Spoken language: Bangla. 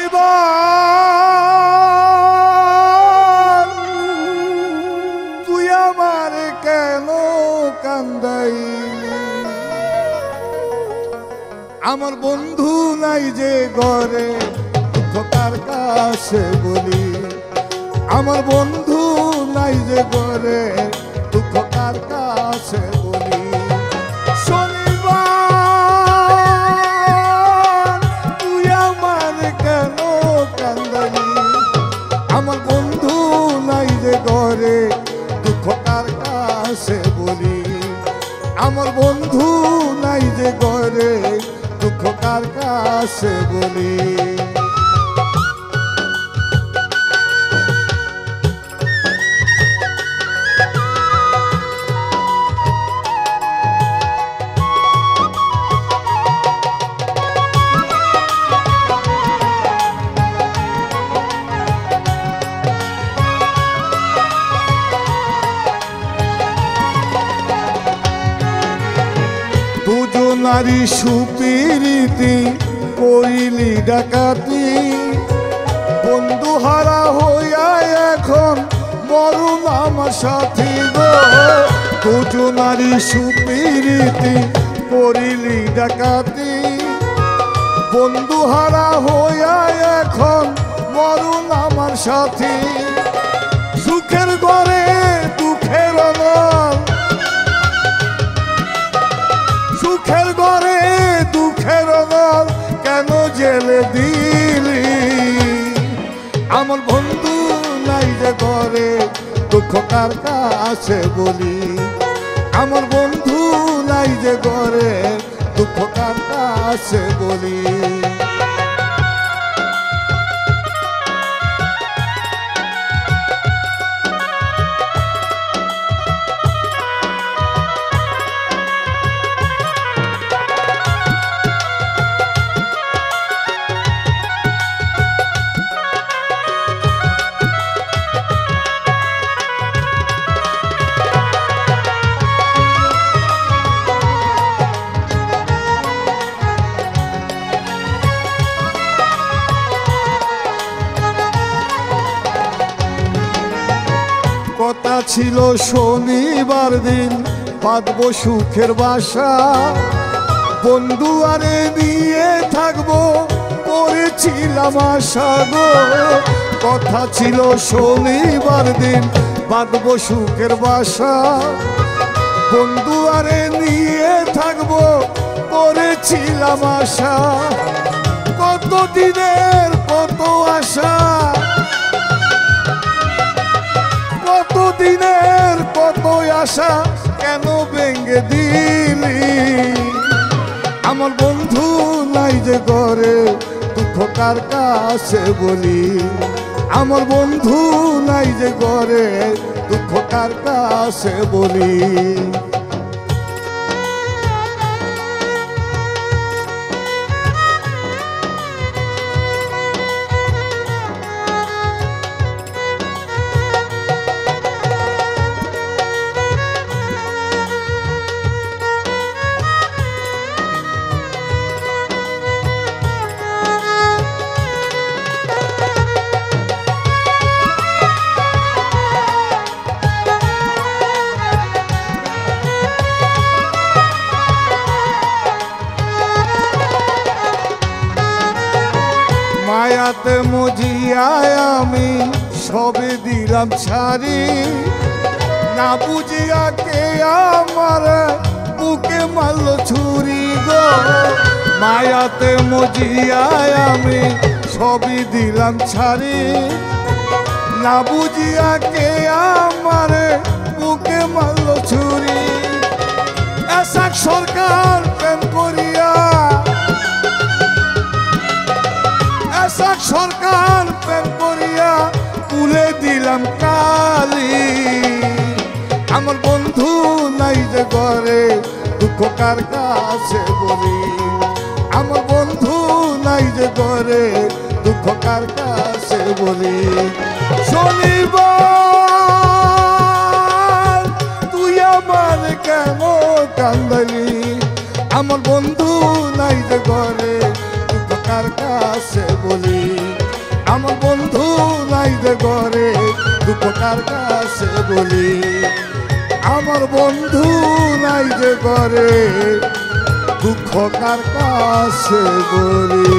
শনিবার তুই আমার কেন কান্দাইলি, আমার বন্ধু নাই যে ঘরে দুঃখ কার কাছে বলি, আমার বন্ধু নাই যে ঘরে দুঃখ কার কাছে বলি। শনিবার তুই আমার কেন কান্দালি, আমার বন্ধু নাই যে ঘরে দুঃখ কার কাছে বলি, আমার বন্ধু নাই যে ঘরে দুঃখ কার কাছে বলি। দুজনারি সুপিরিতি করিলি ডাকাতি, বন্ধু হারা হইয়া এখন মরুন আমার সাথী গো। দুজনারি সুপিরিতি করিলি ডাকাতি, বন্ধু হারা হইয়া এখন মরুন আমার সাথী। সুখের ঘরে দুঃখের অনল, সুখের ঘরে দুঃখের অনল কেন জেলে দিলি, আমার বন্ধু নাই যে ঘরে দুঃখ কার কাছে বলি, আমার বন্ধু নাই যে ঘরে দুঃখ কার কাছে বলি। কথা ছিল শনিবার দিন বাঁধবো সুখের বাসা, বন্ধু আরে নিয়ে থাকবো করেছিলাম আশা গো। কথা ছিল শনিবার দিন বাঁধবো সুখের বাসা, বন্ধু আরে নিয়ে থাকবো করেছিলাম আশা। কত দিনের কত আশা, কত দিনের কত আশা কেন ভেঙে দিলি, আমার বন্ধু নাই যে ঘরে দুঃখ কার কাছে বলি, আমার বন্ধু নাই যে ঘরে দুঃখ কার কাছে বলি। মায়াতে মজিয়ায় আমি সবে দিলাম ছাড়ি, না বুঝিয়া কে আমার বুকে মারল ছুরি গো। মায়াতে মজিয়ায় আমি সবই দিলাম ছাড়ি, না বুঝিয়া কে আমার বুকে মারল ছুরি। এসাক সরকার প্রেম করিয়া, এসাক সরকার প্রেম করিয়া তুলে দিলাম কালি, আমার বন্ধু নাই যে ঘরে দুঃখ কার কাছে বলি, আমার বন্ধু নাই যে ঘরে দুঃখ কার কাছে বলি। শনিবার তুই আমার কেন কান্দালি, আমার বন্ধু নাই যে ঘরে দুঃখ কার কাছে বলি। ঘরে দুঃখ কার কাছে বলি আমার বন্ধু নাই যে ঘরে দুঃখ কার কাছে বলি